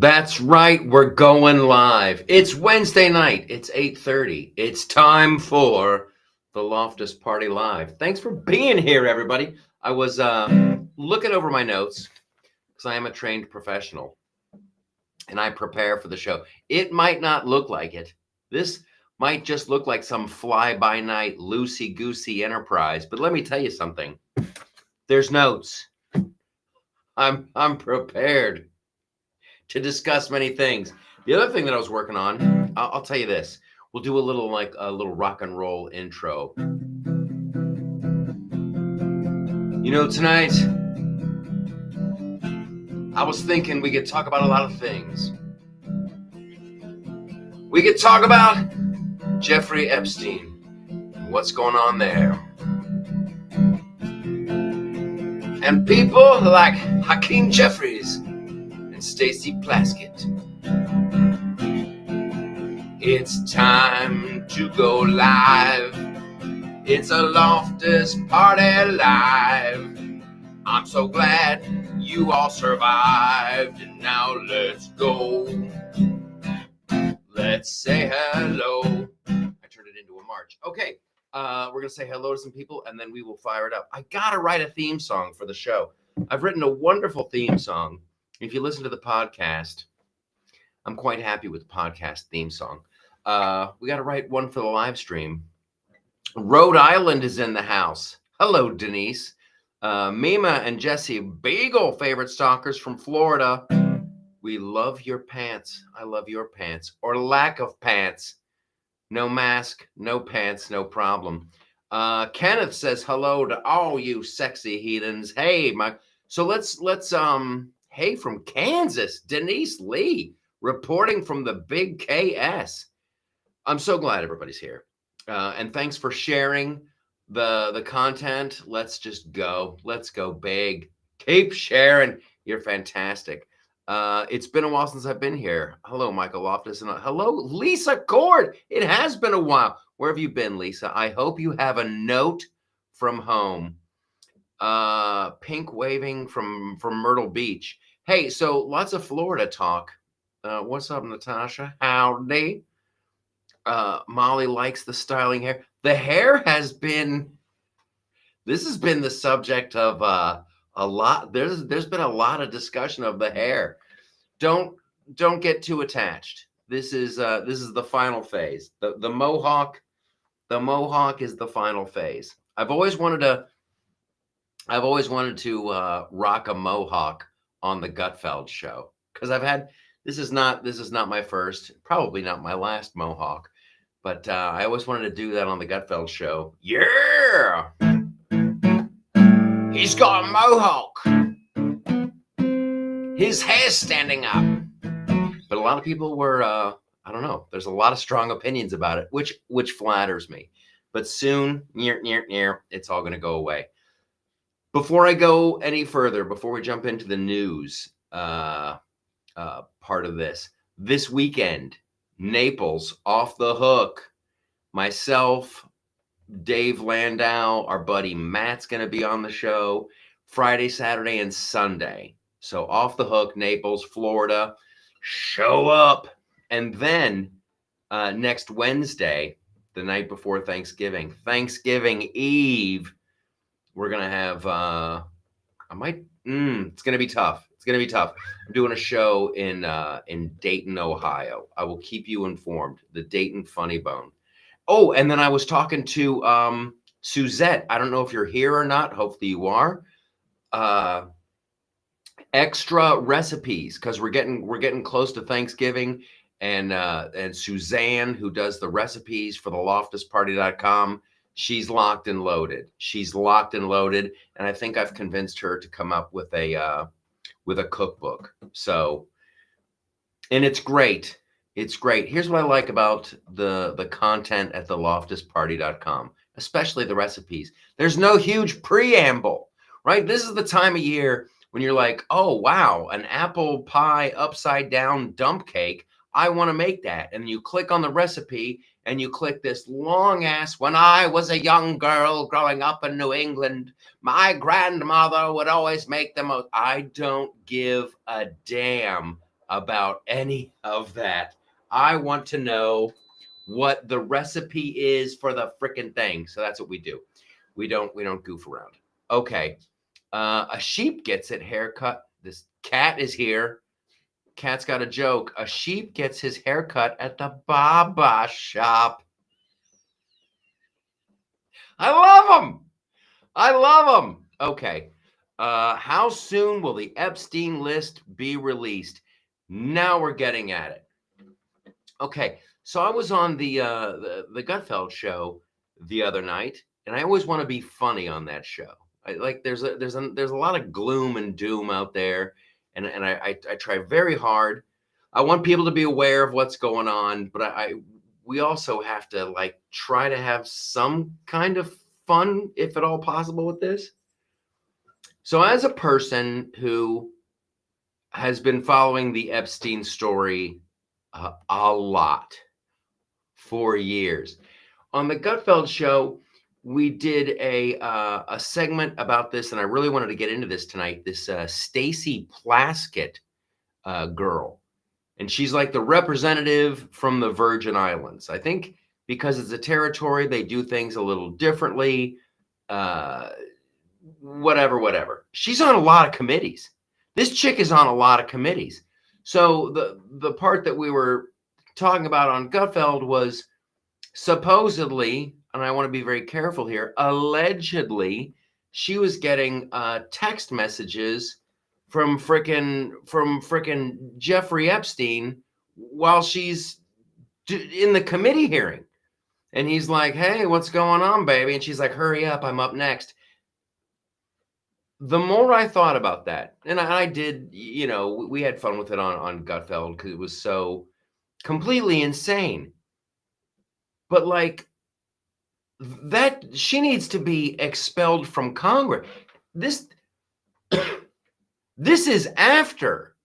That's right, we're going live. It's Wednesday night. It's 8:30. It's time for the Loftus Party Live. Thanks for being here, everybody. I was looking over my notes because I am a trained professional and I prepare for the show. It might not look like it. This might just look like some fly-by-night, loosey-goosey enterprise. But let me tell you something. There's notes. I'm prepared to discuss many things. The other thing that I was working on, I'll tell you this. We'll do a little rock and roll intro. You know, tonight I was thinking we could talk about a lot of things. We could talk about Jeffrey Epstein and what's going on there. And people like Hakeem Jeffries and Stacey Plaskett. It's time to go live. It's a Loftus Party Live. I'm so glad you all survived. And now let's go. Let's say hello. I turned it into a march. Okay, we're going to say hello to some people and then we will fire it up. I got to write a theme song for the show. I've written a wonderful theme song. If you listen to the podcast, I'm quite happy with the podcast theme song. We got to write one for the live stream. Rhode Island is in the house. Hello, Denise. Mima and Jesse, Beagle favorite stalkers from Florida. We love your pants. I love your pants. Or lack of pants. No mask, no pants, no problem. Kenneth says hello to all you sexy heathens. Hey, so let's hey, from Kansas, Denise Lee, reporting from the big KS. I'm so glad everybody's here. And thanks for sharing the content. Let's just go. Let's go big. Keep sharing. You're fantastic. It's been a while since I've been here. Hello, Michael Loftus. And hello, Lisa Cord. It has been a while. Where have you been, Lisa? I hope you have a note from home. Pink waving from Myrtle Beach. Hey, so lots of Florida talk. What's up, Natasha? Howdy. Molly likes the styling hair. The hair has been, this has been the subject of a lot. There's been a lot of discussion of the hair. Don't get too attached. This is the final phase. The mohawk is the final phase. I've always wanted to rock a mohawk on the Gutfeld show because this is not my first, probably not my last mohawk, but I always wanted to do that on the Gutfeld show. Yeah, he's got a mohawk. His hair's standing up. But a lot of people were, I don't know. There's a lot of strong opinions about it, which flatters me. But soon, it's all going to go away. Before I go any further, before we jump into the news part of this weekend, Naples off the hook. Myself, Dave Landau, our buddy Matt's going to be on the show Friday, Saturday, and Sunday. So off the hook, Naples, Florida, show up. And then next Wednesday, the night before Thanksgiving Eve, we're going to have, it's going to be tough. It's going to be tough. I'm doing a show in Dayton, Ohio. I will keep you informed. The Dayton Funny Bone. Oh, and then I was talking to Suzette. I don't know if you're here or not. Hopefully you are. Extra recipes because we're getting close to Thanksgiving, and Suzanne, who does the recipes for the loftusparty.com, she's locked and loaded. And I think I've convinced her to come up with a cookbook. So, and it's great. It's great. Here's what I like about the content at the loftusparty.com, especially the recipes. There's no huge preamble, right? This is the time of year when you're like, oh, wow, an apple pie upside down dump cake. I want to make that. And you click on the recipe and you click this long ass, when I was a young girl growing up in New England, my grandmother would always make the most. I don't give a damn about any of that. I want to know what the recipe is for the freaking thing. So that's what we do. We don't goof around. Okay. A sheep gets its haircut. This cat is here. Cat's got a joke. A sheep gets his haircut at the barber shop. I love him. I love him. Okay. How soon will the Epstein list be released? Now we're getting at it. Okay. So I was on the Gutfeld show the other night, and I always want to be funny on that show. There's a lot of gloom and doom out there, and I try very hard. I want people to be aware of what's going on, but we also have to like try to have some kind of fun, if at all possible, with this. So as a person who has been following the Epstein story a lot for years, on the Gutfeld show, we did a segment about this, and I really wanted to get into this tonight. This Stacey Plaskett girl, and she's like the representative from the Virgin Islands. I think because it's a territory, they do things a little differently. Whatever. She's on a lot of committees. This chick is on a lot of committees. So the part that we were talking about on Gutfeld was supposedly, and I want to be very careful here, allegedly, she was getting text messages from frickin' Jeffrey Epstein while she's in the committee hearing. And he's like, hey, what's going on, baby? And she's like, hurry up, I'm up next. The more I thought about that, and I did, we had fun with it on Gutfeld because it was so completely insane. But like that, she needs to be expelled from Congress. This is after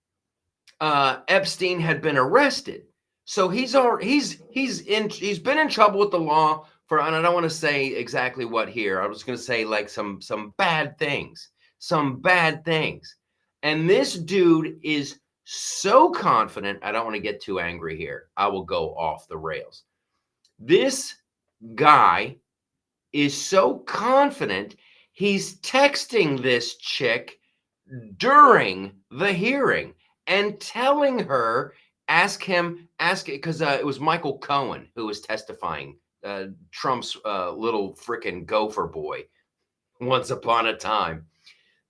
Epstein had been arrested. So he's been in trouble with the law for, and I don't want to say exactly what here. I was going to say like some bad things. And this dude is so confident. I don't want to get too angry here. I will go off the rails. This guy is so confident, he's texting this chick during the hearing and telling her, because it was Michael Cohen who was testifying, Trump's little frickin' gopher boy once upon a time.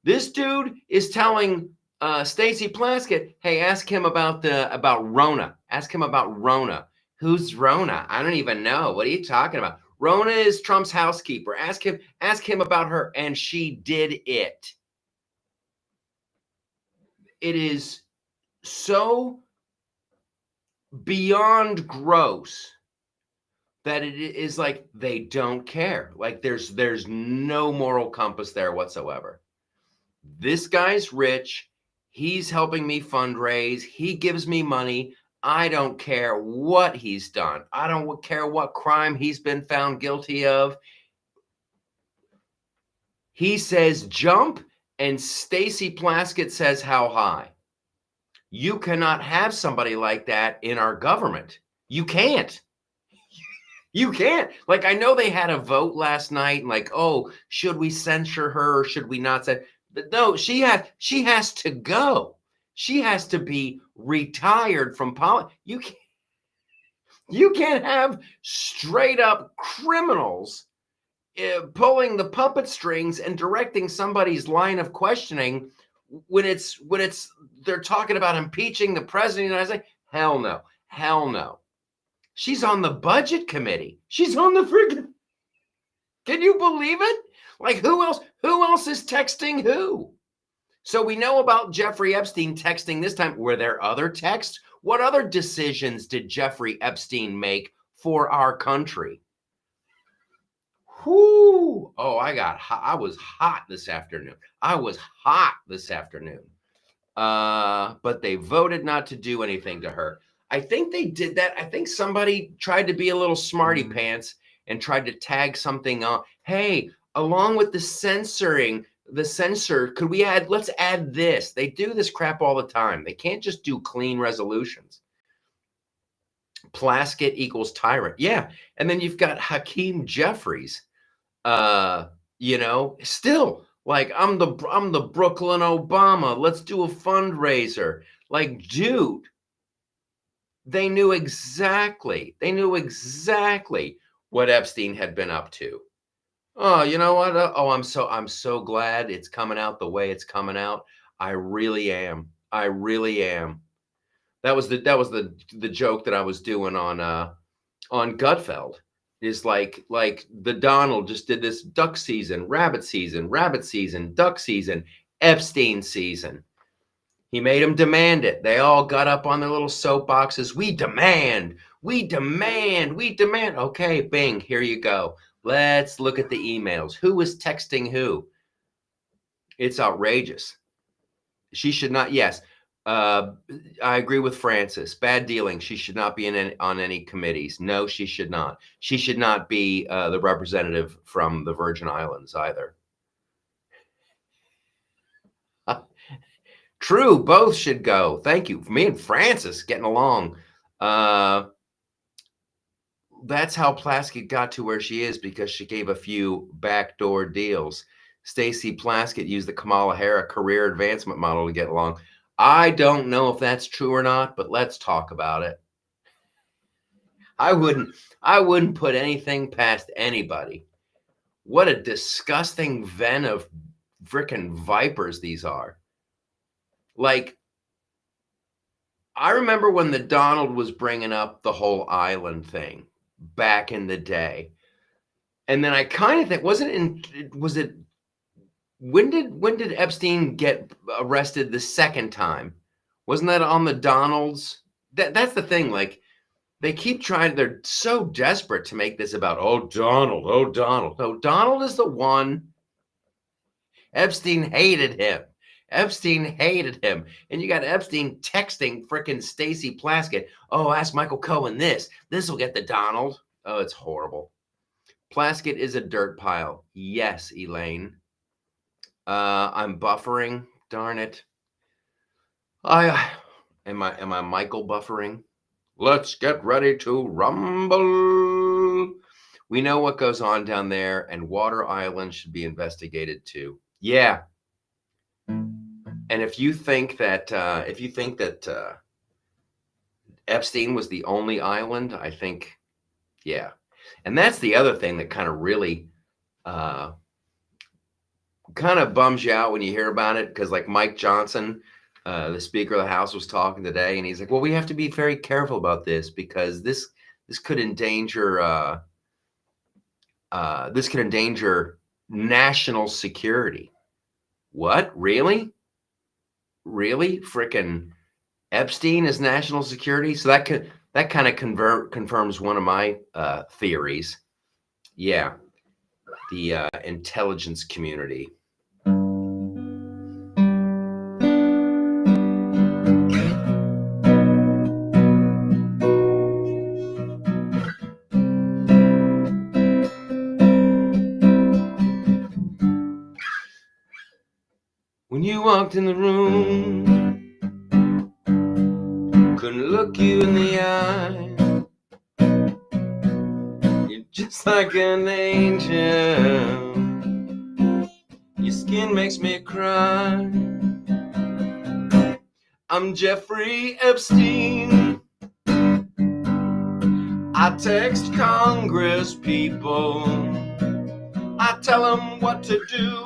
This dude is telling Stacey Plaskett, hey, ask him about Rona. Ask him about Rona. Who's Rona? I don't even know. What are you talking about? Rona is Trump's housekeeper. Ask him about her. And she did it. It is so beyond gross that it is like they don't care. Like there's no moral compass there whatsoever. This guy's rich. He's helping me fundraise. He gives me money. I don't care what he's done. I don't care what crime he's been found guilty of. He says jump, and Stacey Plaskett says how high. You cannot have somebody like that in our government. You can't. You can't. Like, I know they had a vote last night, like, oh, should we censure her or should we not censure? No, she has to go. She has to be retired from politics. You can't have straight up criminals pulling the puppet strings and directing somebody's line of questioning when they're talking about impeaching the president of the United States. Hell no. She's on the budget committee. She's on the freaking. Can you believe it? Like, who else is texting who? So we know about Jeffrey Epstein texting this time. Were there other texts? What other decisions did Jeffrey Epstein make for our country? Whoo! Oh, I was hot this afternoon. But they voted not to do anything to her. I think they did that. I think somebody tried to be a little smarty pants and tried to tag something on. Hey, along with the censoring, the censor, let's add this. They do this crap all the time. They can't just do clean resolutions. Plaskett equals tyrant. Yeah. And then you've got Hakeem Jeffries, still like, I'm the Brooklyn Obama. Let's do a fundraiser. Like, dude, they knew exactly what Epstein had been up to. Oh, you know what? I'm so glad it's coming out the way it's coming out. I really am. That was the joke that I was doing on Gutfeld. Is like the Donald just did this duck season, rabbit season, duck season, Epstein season. He made them demand it. They all got up on their little soapboxes. We demand. Okay, bing, here you go. Let's look at the emails. Who was texting who? It's outrageous. She should not, yes. I agree with Francis. Bad dealing. She should not be on any committees. No, she should not. She should not be the representative from the Virgin Islands either. True, both should go. Thank you. Me and Francis getting along. That's how Plaskett got to where she is, because she gave a few backdoor deals. Stacey Plaskett used the Kamala Harris career advancement model to get along. I don't know if that's true or not, but let's talk about it. I wouldn't put anything past anybody. What a disgusting ven of frickin' vipers these are. Like, I remember when the Donald was bringing up the whole island thing back in the day. And then I kind of think, when did Epstein get arrested the second time? Wasn't that on the Donalds? That's the thing. Like, they keep trying, they're so desperate to make this about, Donald. No, Donald is the one. Epstein hated him. And you got Epstein texting frickin' Stacey Plaskett. Oh, ask Michael Cohen this. This will get the Donald. Oh, it's horrible. Plaskett is a dirt pile. Yes, Elaine. I'm buffering. Darn it. Am I Michael buffering? Let's get ready to rumble. We know what goes on down there, and Water Island should be investigated too. Yeah. And if you think that Epstein was the only island, I think, yeah. And that's the other thing that kind of really kind of bums you out when you hear about it, because like Mike Johnson, the Speaker of the House, was talking today, and he's like, well, we have to be very careful about this, because this could endanger national security. What? Really? Frickin' Epstein is national security? So that kind of confirms one of my theories. Yeah, the intelligence community. When you walked in the room, couldn't look you in the eye. You're just like an angel. Your skin makes me cry. I'm Jeffrey Epstein. I text Congress people. I tell them what to do.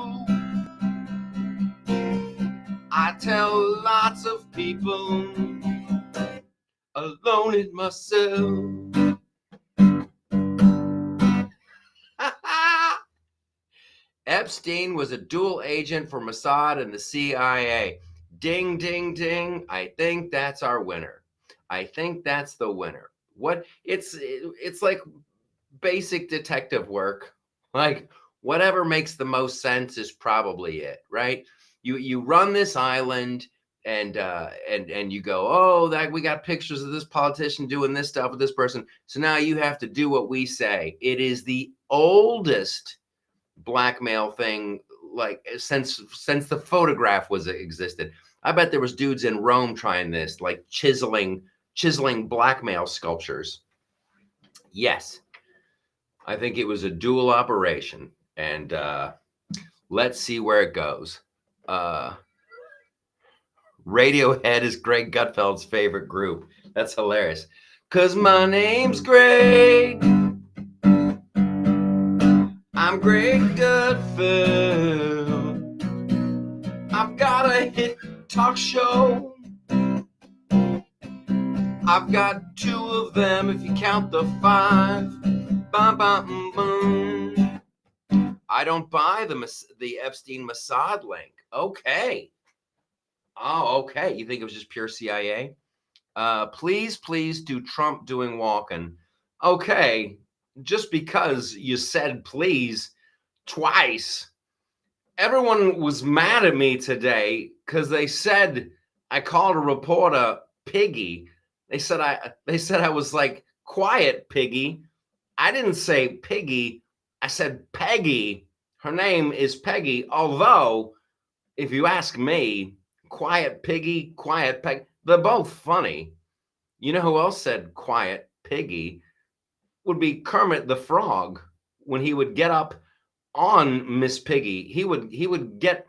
I tell lots of people, alone in myself. Epstein was a dual agent for Mossad and the CIA. Ding, ding, ding. I think that's our winner. I think that's the winner. What? It's like basic detective work. Like, whatever makes the most sense is probably it, right? You run this island, and you go, oh, that we got pictures of this politician doing this stuff with this person, so now you have to do what we say. It is the oldest blackmail thing like since the photograph was existed. I bet there was dudes in Rome trying this, like chiseling blackmail sculptures. Yes, I think it was a dual operation, and let's see where it goes. Radiohead is Greg Gutfeld's favorite group. That's hilarious. 'Cause my name's Greg. I'm Greg Gutfeld. I've got a hit talk show. I've got 2 of them if you count the 5. Bum, bum, bum. I don't buy the Epstein Mossad link. Okay. Oh, okay. You think it was just pure CIA? Please do Trump doing walking. Okay. Just because you said please twice, everyone was mad at me today because they said I called a reporter piggy. They said I was like, quiet, piggy. I didn't say piggy. I said Peggy. Her name is Peggy. Although, if you ask me, quiet piggy, quiet peg, they're both funny. You know who else said quiet piggy? Would be Kermit the Frog. When he would get up on Miss Piggy, he would get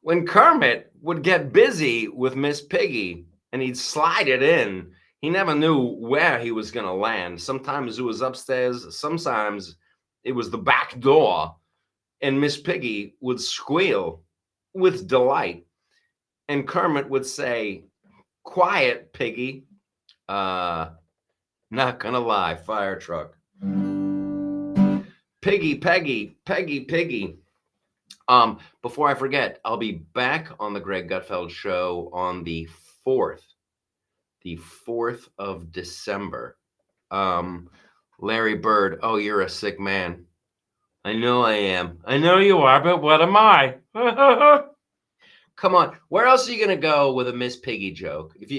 when Kermit would get busy with Miss Piggy and he'd slide it in, he never knew where he was going to land. Sometimes it was upstairs, sometimes it was the back door, and Miss Piggy would squeal with delight. And Kermit would say, quiet, Piggy. Not gonna lie, fire truck. Piggy, Peggy, Peggy, Piggy. Before I forget, I'll be back on the Greg Gutfeld show on the 4th of December. Larry Bird, oh, you're a sick man. I know I am. I know you are, but what am I? Come on, where else are you gonna go with a Miss Piggy joke? If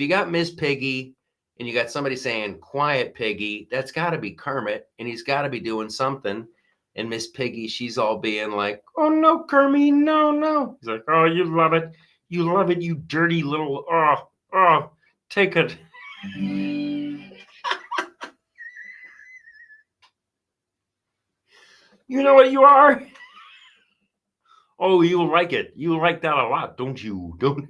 you got Miss Piggy and you got somebody saying quiet Piggy, that's got to be Kermit, and he's got to be doing something. And Miss Piggy, she's all being like, "Oh no, Kermit, no." He's like, "Oh, you love it, you dirty little take it." You know what you are? Oh, you'll like it. You'll like that a lot, don't you? Don't.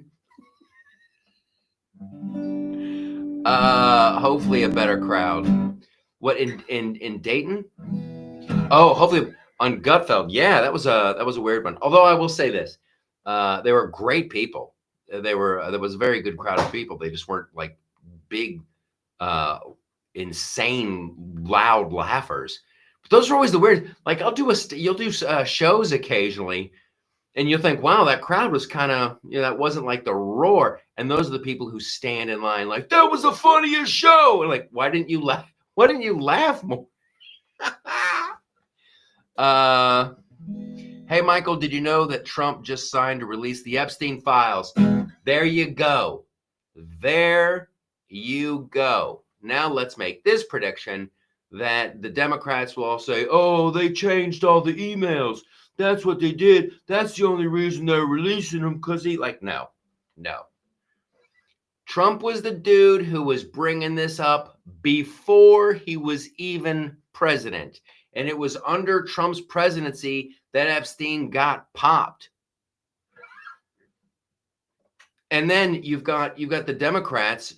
Hopefully a better crowd. What in Dayton? Oh, hopefully on Gutfeld. Yeah, that was a weird one. Although I will say this, they were great people. There was a very good crowd of people. They just weren't like big, insane, loud laughers. But those are always the weird. Like you'll do shows occasionally, and you'll think, wow, that crowd was kind of, that wasn't like the roar. And those are the people who stand in line like, that was the funniest show. And like, why didn't you laugh? Why didn't you laugh more? Hey, Michael, did you know that Trump just signed to release the Epstein files? There you go. There you go. Now let's make this prediction that the Democrats will all say, oh, they changed all the emails. That's what they did. That's the only reason they're releasing them, because no. Trump was the dude who was bringing this up before he was even president. And it was under Trump's presidency that Epstein got popped. And then you've got the Democrats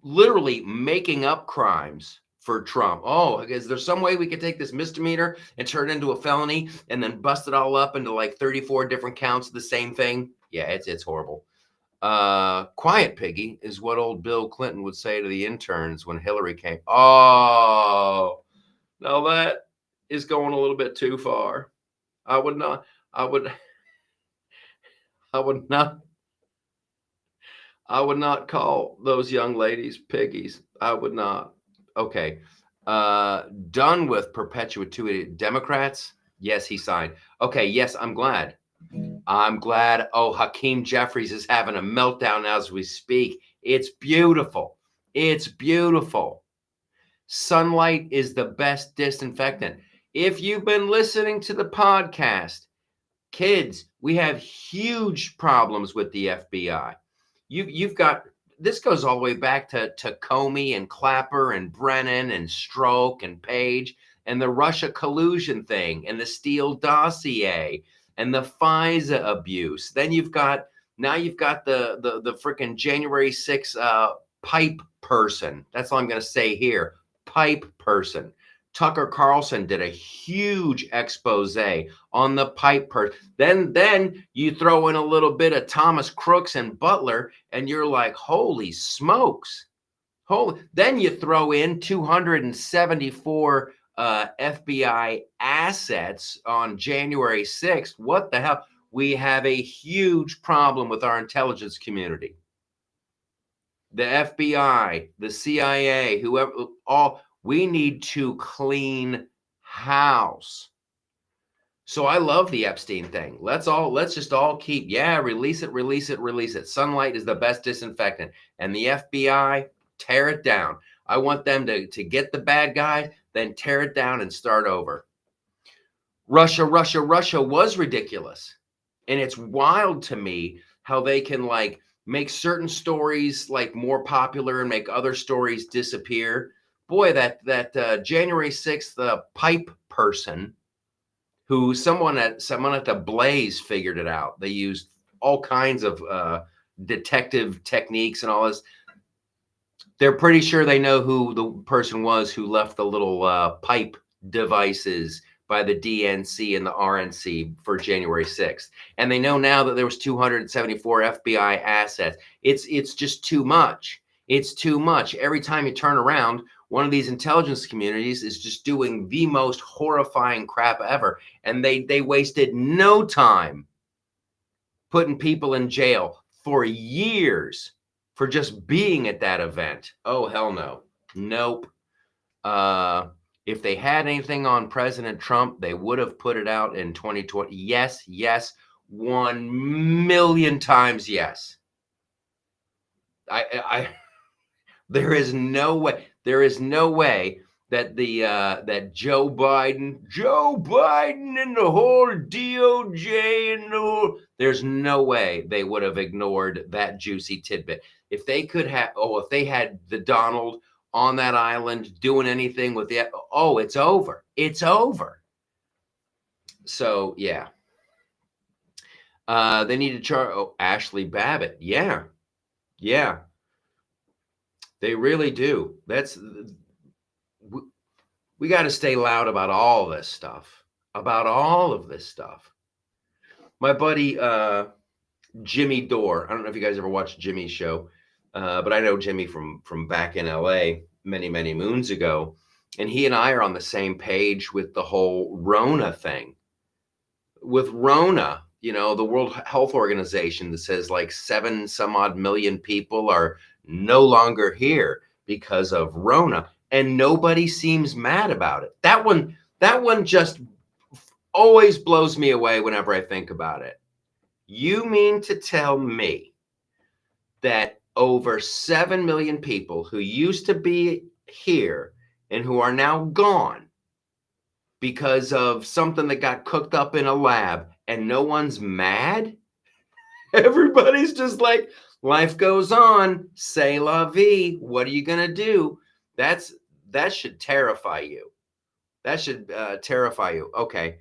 literally making up crimes for Trump. Oh, is there some way we could take this misdemeanor and turn it into a felony and then bust it all up into like 34 different counts of the same thing? Yeah, it's horrible. Quiet Piggy is what old Bill Clinton would say to the interns when Hillary came. Oh, now that is going a little bit too far. I would not call those young ladies piggies. I would not. Okay. Done with perpetuity. Democrats? Yes, he signed. Okay, yes, I'm glad. Oh, Hakeem Jeffries is having a meltdown as we speak. It's beautiful. Sunlight is the best disinfectant. If you've been listening to the podcast, kids, we have huge problems with the FBI. You've got, this goes all the way back to Comey and Clapper and Brennan and Stroke and Page and the Russia collusion thing and the Steele dossier and the FISA abuse. Then you've got the freaking January 6th pipe person. That's all I'm going to say here. Pipe person. Tucker Carlson did a huge expose on the pipe person. Then you throw in a little bit of Thomas Crooks and Butler, and you're like, holy smokes. Then you throw in 274 FBI assets on January 6th. What the hell? We have a huge problem with our intelligence community. The FBI, the CIA, whoever, all, we need to clean house. So I love the Epstein thing. Let's just all keep, release it. Sunlight is the best disinfectant. And the FBI, tear it down. I want them to get the bad guy, then tear it down and start over. Russia was ridiculous. And it's wild to me how they can like make certain stories like more popular and make other stories disappear. Boy, that January 6th pipe person, who someone at the Blaze figured it out. They used all kinds of detective techniques and all this. They're pretty sure they know who the person was who left the little pipe devices by the DNC and the RNC for January 6th. And they know now that there was 274 FBI assets. It's just too much. It's too much. Every time you turn around, one of these intelligence communities is just doing the most horrifying crap ever. And they wasted no time putting people in jail for years for just being at that event. Oh, hell no. Nope. If they had anything on President Trump, they would have put it out in 2020. Yes, 1 million times yes. There is no way that that Joe Biden and the whole DOJ and there's no way they would have ignored that juicy tidbit. If they could have, if they had the Donald on that island doing anything with the, it's over. It's over. So yeah. They need to charge Ashley Babbitt. Yeah. They really do. We got to stay loud about all this stuff. About all of this stuff. My buddy Jimmy Dore. I don't know if you guys ever watched Jimmy's show, but I know Jimmy from back in LA many moons ago, and he and I are on the same page with the whole Rona thing. With Rona, the World Health Organization that says like 7 some odd million people are no longer here because of Rona, and nobody seems mad about it. That one just always blows me away whenever I think about it. You mean to tell me that over 7 million people who used to be here and who are now gone because of something that got cooked up in a lab and no one's mad? Everybody's just like, life goes on, c'est la vie. What are you going to do? That should terrify you. That should terrify you. Okay.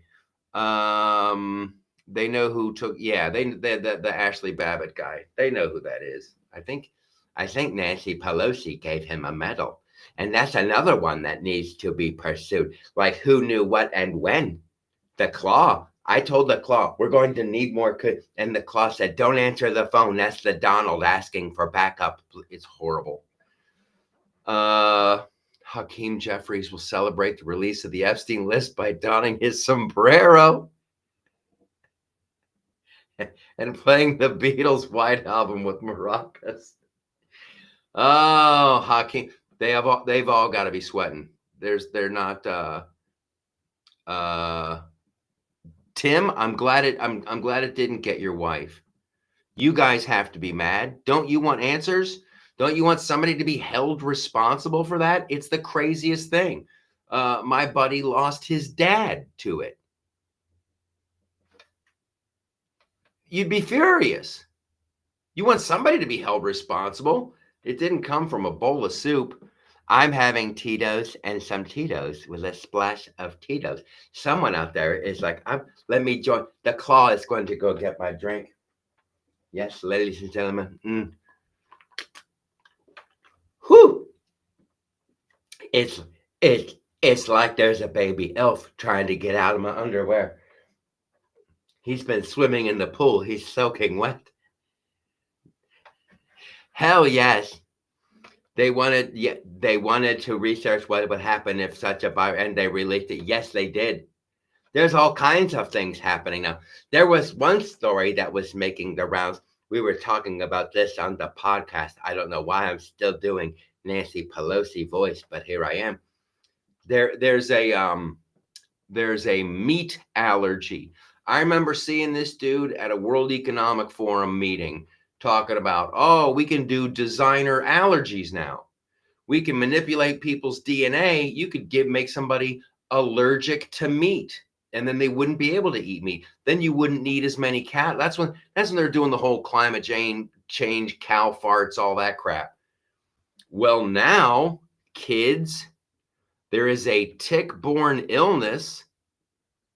They know who took, the Ashley Babbitt guy. They know who that is. I think Nancy Pelosi gave him a medal. And that's another one that needs to be pursued. Like, who knew what and when? The Claw. I told the Claw, we're going to need more. And the Claw said, don't answer the phone. That's the Donald asking for backup. It's horrible. Hakeem Jeffries will celebrate the release of the Epstein list by donning his sombrero and playing the Beatles' White Album with maracas. Oh, Hakeem, they've all got to be sweating. They're not. Tim, I'm glad it didn't get your wife. You guys have to be mad. Don't you want answers? Don't you want somebody to be held responsible for that? It's the craziest thing. My buddy lost his dad to it. You'd be furious. You want somebody to be held responsible. It didn't come from a bowl of soup. I'm having Tito's and some Tito's with a splash of Tito's. Someone out there is like, let me join. The claw is going to go get my drink. Yes, ladies and gentlemen. Whew. It's like there's a baby elf trying to get out of my underwear. He's been swimming in the pool. He's soaking wet. Hell yes. They wanted to research what would happen if such a virus, and they released it. Yes, they did. There's all kinds of things happening now. There was one story that was making the rounds. We were talking about this on the podcast. I don't know why I'm still doing Nancy Pelosi voice, but here I am. There's a meat allergy. I remember seeing this dude at a World Economic Forum meeting talking about, oh, we can do designer allergies now. We can manipulate people's DNA. You could make somebody allergic to meat, and then they wouldn't be able to eat meat. Then you wouldn't need as many cows. That's when they're doing the whole climate change, cow farts, all that crap. Well, now, kids, there is a tick-borne illness,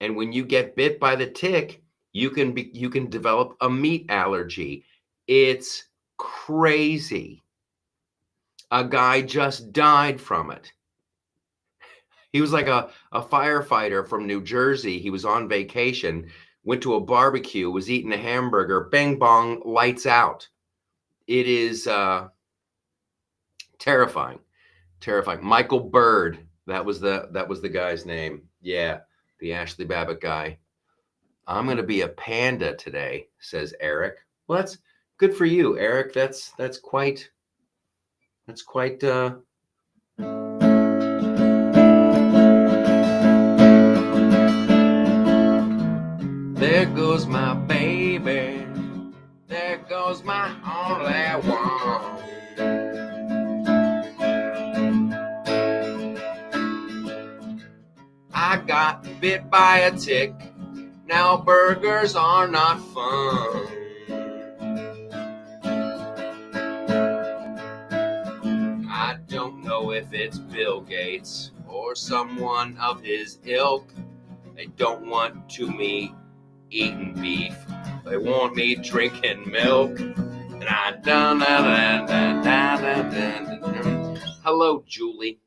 and when you get bit by the tick, you can develop a meat allergy. It's crazy. A guy just died from it. He was like a firefighter from New Jersey. He was on vacation, went to a barbecue, was eating a hamburger, bang bong, lights out. It is terrifying. Michael Bird, that was the guy's name. Yeah, the Ashley Babbitt guy. I'm going to be a panda today, says Eric. Well, that's good for you, Eric. That's quite there goes my baby. There goes my only one. I got bit by a tick. Now burgers are not fun. I don't know if it's Bill Gates or someone of his ilk. They don't want to me eating beef. They want me drinking milk. And hello, Julie.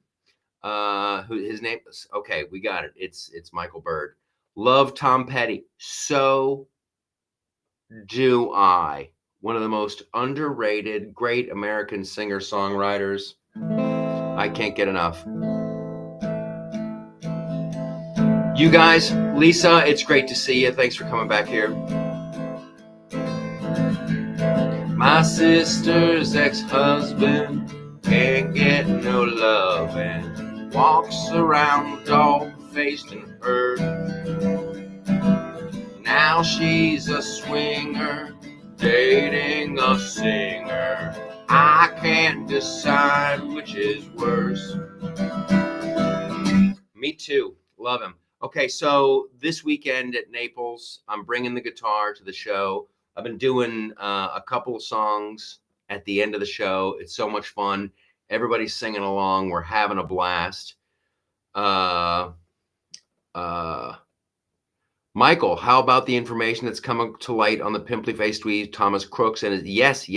Who his name is? Okay, we got it. It's Michael Bird. Love Tom Petty. So do I. One of the most underrated, great American singer-songwriters. I can't get enough. You guys, Lisa, it's great to see you. Thanks for coming back here. My sister's ex-husband can't get no love and walks around dog-faced and hurt. Now she's a swinger, dating a singer. I can't decide which is worse. Me too. Love him. Okay, so this weekend at Naples, I'm bringing the guitar to the show. I've been doing a couple of songs at the end of the show. It's so much fun. Everybody's singing along. We're having a blast. Michael, how about the information that's coming to light on the pimply-faced weed, Thomas Crooks? And yes,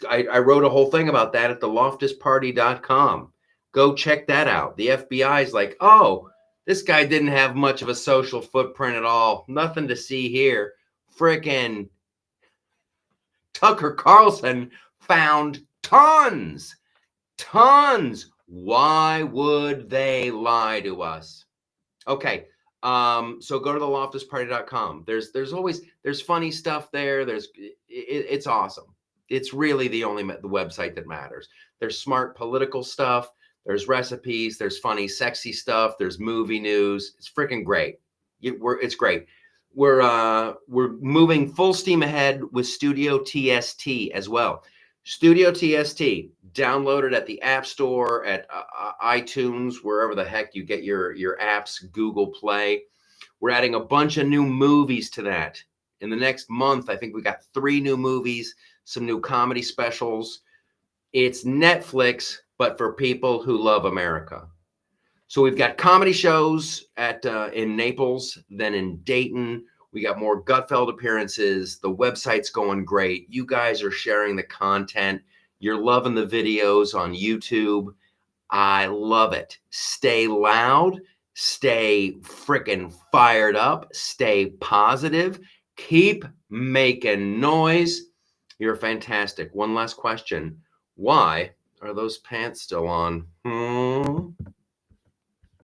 I wrote a whole thing about that at the loftusparty.com. Go check that out. The FBI is like, oh, this guy didn't have much of a social footprint at all. Nothing to see here. Frickin' Tucker Carlson found tons. Why would they lie to us? Okay. So go to the loftusparty.com. There's funny stuff there. It's awesome. It's really the website that matters. There's smart political stuff. There's recipes. There's funny, sexy stuff. There's movie news. It's freaking great. It's great. We're moving full steam ahead with Studio TST as well. Studio TST. Download it at the App Store, at iTunes, wherever the heck you get your apps, Google Play. We're adding a bunch of new movies to that. In the next month, I think we got 3 new movies, some new comedy specials. It's Netflix, but for people who love America. So we've got comedy shows at in Naples, then in Dayton. We got more Gutfeld appearances. The website's going great. You guys are sharing the content. You're loving the videos on YouTube. I love it. Stay loud. Stay freaking fired up. Stay positive. Keep making noise. You're fantastic. One last question. Why are those pants still on?